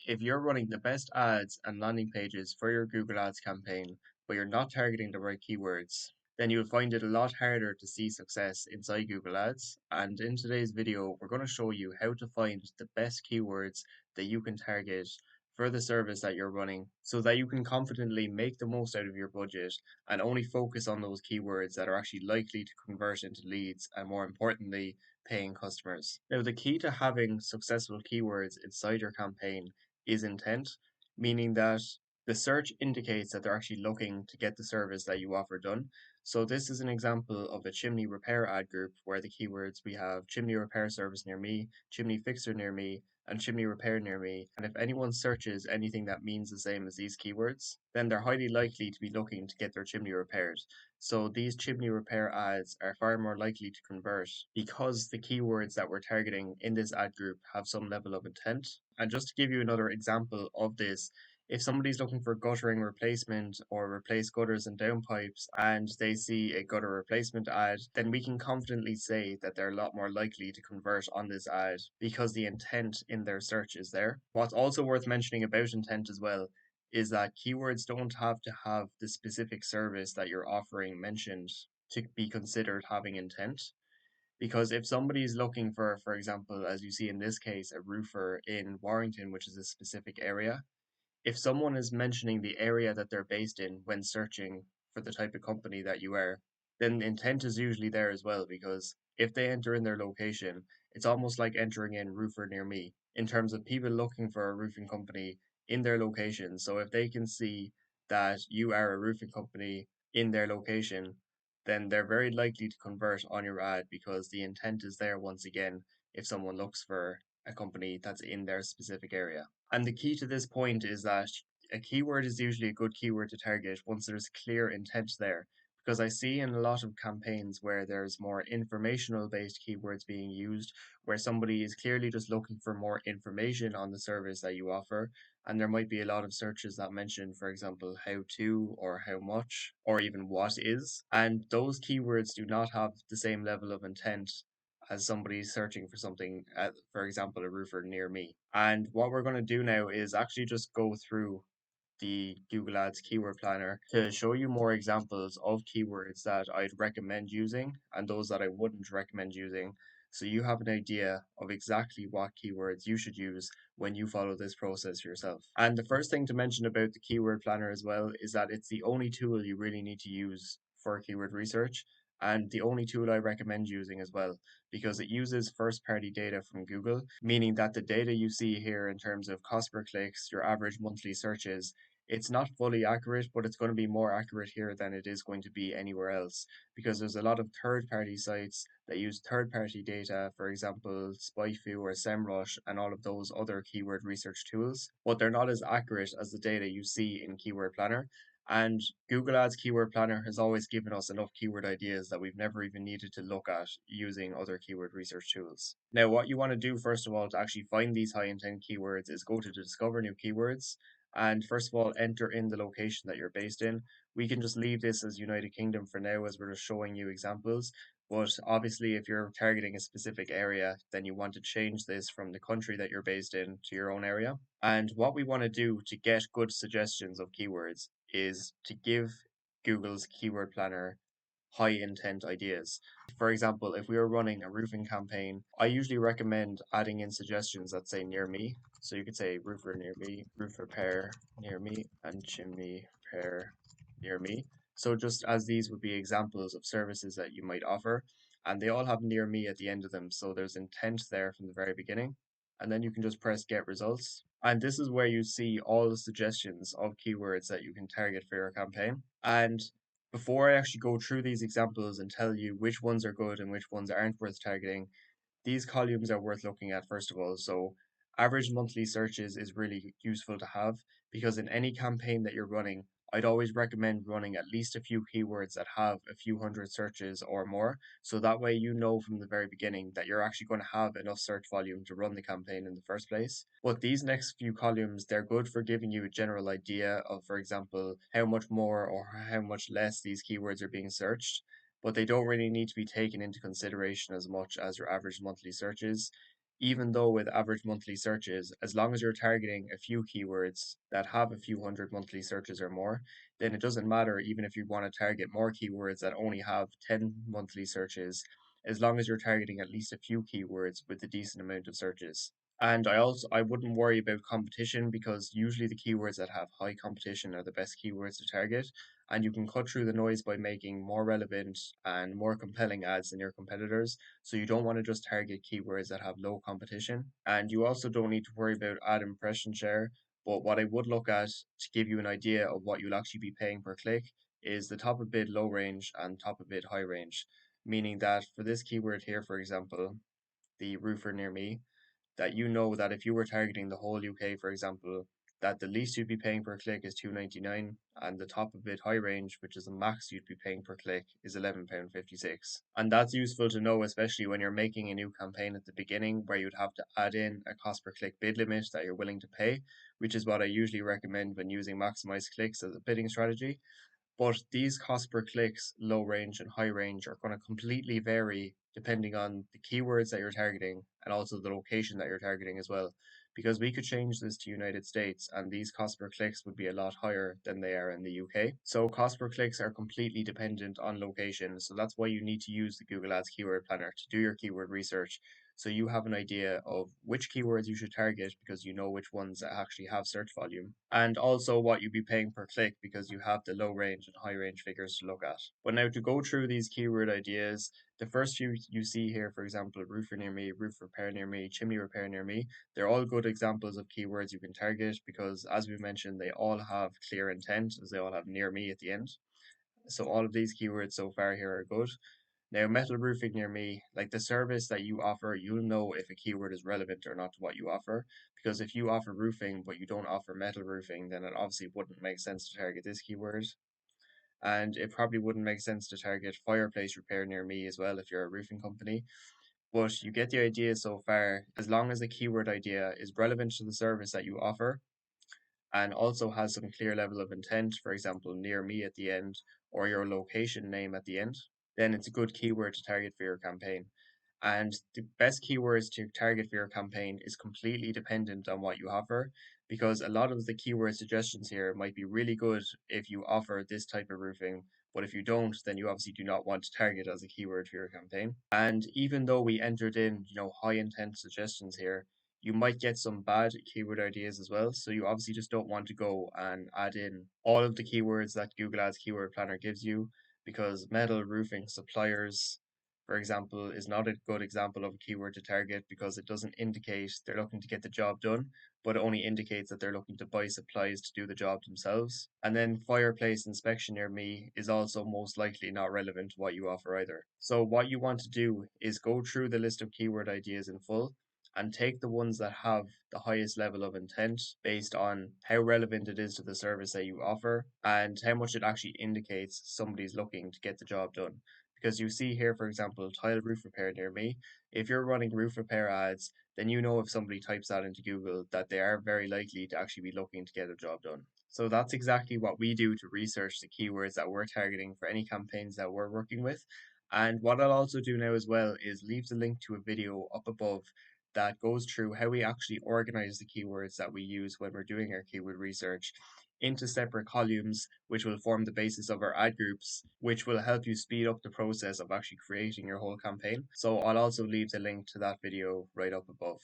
If you're running the best ads and landing pages for your Google Ads campaign, but you're not targeting the right keywords, then you'll find it a lot harder to see success inside Google Ads. And in today's video, we're going to show you how to find the best keywords that you can target for the service that you're running so that you can confidently make the most out of your budget and only focus on those keywords that are actually likely to convert into leads and, more importantly, paying customers. Now, the key to having successful keywords inside your campaign is intent, meaning that the search indicates that they're actually looking to get the service that you offer done. So this is an example of a chimney repair ad group where the keywords we have chimney repair service near me, chimney fixer near me, and chimney repair near me. And if anyone searches anything that means the same as these keywords, then they're highly likely to be looking to get their chimney repaired. So these chimney repair ads are far more likely to convert because the keywords that we're targeting in this ad group have some level of intent. And just to give you another example of this, if somebody's looking for guttering replacement or replace gutters and downpipes and they see a gutter replacement ad, then we can confidently say that they're a lot more likely to convert on this ad because the intent in their search is there. What's also worth mentioning about intent as well is that keywords don't have to have the specific service that you're offering mentioned to be considered having intent. Because if somebody is looking for example, as you see in this case, a roofer in Warrington, which is a specific area, if someone is mentioning the area that they're based in when searching for the type of company that you are, then intent is usually there as well. Because if they enter in their location, it's almost like entering in roofer near me in terms of people looking for a roofing company in their location. So if they can see that you are a roofing company in their location, then they're very likely to convert on your ad because the intent is there once again if someone looks for a company that's in their specific area. And the key to this point is that a keyword is usually a good keyword to target once there's clear intent there. Because I see in a lot of campaigns where there's more informational based keywords being used, where somebody is clearly just looking for more information on the service that you offer. And there might be a lot of searches that mention, for example, how to or how much or even what is. And those keywords do not have the same level of intent as somebody searching for something, for example, a roofer near me. And what we're going to do now is actually just go through the Google Ads Keyword Planner to show you more examples of keywords that I'd recommend using and those that I wouldn't recommend using. So you have an idea of exactly what keywords you should use when you follow this process yourself. And the first thing to mention about the Keyword Planner as well is that it's the only tool you really need to use for keyword research and the only tool I recommend using as well because it uses first party data from Google, meaning that the data you see here in terms of cost per clicks, your average monthly searches, it's not fully accurate, but it's going to be more accurate here than it is going to be anywhere else because there's a lot of third party sites that use third party data, for example, SpyFu or SEMrush and all of those other keyword research tools, but they're not as accurate as the data you see in Keyword Planner. And Google Ads Keyword Planner has always given us enough keyword ideas that we've never even needed to look at using other keyword research tools. Now, what you want to do first of all to actually find these high intent keywords is go to Discover New Keywords and first of all enter in the location that you're based in. We can just leave this as United Kingdom for now as we're just showing you examples. But obviously, if you're targeting a specific area, then you want to change this from the country that you're based in to your own area. And what we want to do to get good suggestions of keywords is to give Google's keyword planner high intent ideas. For example, if we were running a roofing campaign, I usually recommend adding in suggestions that say near me. So you could say roofer near me, roof repair near me, and chimney repair near me. So just as these would be examples of services that you might offer, and they all have near me at the end of them. So there's intent there from the very beginning. And then you can just press get results. And this is where you see all the suggestions of keywords that you can target for your campaign. And before I actually go through these examples and tell you which ones are good and which ones aren't worth targeting, these columns are worth looking at first of all. So average monthly searches is really useful to have because in any campaign that you're running, I'd always recommend running at least a few keywords that have a few hundred searches or more. So that way you know from the very beginning that you're actually going to have enough search volume to run the campaign in the first place. But these next few columns, they're good for giving you a general idea of, for example, how much more or how much less these keywords are being searched, but they don't really need to be taken into consideration as much as your average monthly searches. Even though with average monthly searches, as long as you're targeting a few keywords that have a few hundred monthly searches or more, then it doesn't matter even if you want to target more keywords that only have 10 monthly searches, as long as you're targeting at least a few keywords with a decent amount of searches. And I wouldn't worry about competition because usually the keywords that have high competition are the best keywords to target, and you can cut through the noise by making more relevant and more compelling ads than your competitors. So you don't want to just target keywords that have low competition. And you also don't need to worry about ad impression share. But what I would look at to give you an idea of what you'll actually be paying per click is the top of bid low range and top of bid high range. Meaning that for this keyword here, for example, the roofer near me, that you know that if you were targeting the whole UK, for example, that the least you'd be paying per click is £2.99, and the top of bid high range, which is the max you'd be paying per click, is £11.56. And that's useful to know, especially when you're making a new campaign at the beginning, where you'd have to add in a cost per click bid limit that you're willing to pay, which is what I usually recommend when using maximize clicks as a bidding strategy. But these cost per clicks, low range and high range, are going to completely vary depending on the keywords that you're targeting and also the location that you're targeting as well. Because we could change this to United States and these cost per clicks would be a lot higher than they are in the UK. So cost per clicks are completely dependent on location. So that's why you need to use the Google Ads Keyword Planner to do your keyword research, so you have an idea of which keywords you should target because you know which ones that actually have search volume, and also what you'd be paying per click because you have the low range and high range figures to look at. But now to go through these keyword ideas, the first few you see here, for example, roofer near me, roof repair near me, chimney repair near me, they're all good examples of keywords you can target because, as we mentioned, they all have clear intent as they all have near me at the end. So all of these keywords so far here are good. Now, metal roofing near me, like the service that you offer, you'll know if a keyword is relevant or not to what you offer. Because if you offer roofing but you don't offer metal roofing, then it obviously wouldn't make sense to target this keyword. And it probably wouldn't make sense to target fireplace repair near me as well if you're a roofing company. But you get the idea so far. As long as the keyword idea is relevant to the service that you offer and also has some clear level of intent, for example, near me at the end or your location name at the end, then it's a good keyword to target for your campaign. And the best keywords to target for your campaign is completely dependent on what you offer, because a lot of the keyword suggestions here might be really good if you offer this type of roofing, but if you don't, then you obviously do not want to target as a keyword for your campaign. And even though we entered in, high intent suggestions here, you might get some bad keyword ideas as well. So you obviously just don't want to go and add in all of the keywords that Google Ads Keyword Planner gives you, because metal roofing suppliers, for example, is not a good example of a keyword to target because it doesn't indicate they're looking to get the job done, but it only indicates that they're looking to buy supplies to do the job themselves. And then fireplace inspection near me is also most likely not relevant to what you offer either. So what you want to do is go through the list of keyword ideas in full and take the ones that have the highest level of intent based on how relevant it is to the service that you offer and how much it actually indicates somebody's looking to get the job done. Because you see here, for example, tile roof repair near me. If you're running roof repair ads, then you know if somebody types that into Google that they are very likely to actually be looking to get a job done. So that's exactly what we do to research the keywords that we're targeting for any campaigns that we're working with. And what I'll also do now as well is leave the link to a video up above that goes through how we actually organize the keywords that we use when we're doing our keyword research into separate columns, which will form the basis of our ad groups, which will help you speed up the process of actually creating your whole campaign. So I'll also leave the link to that video right up above.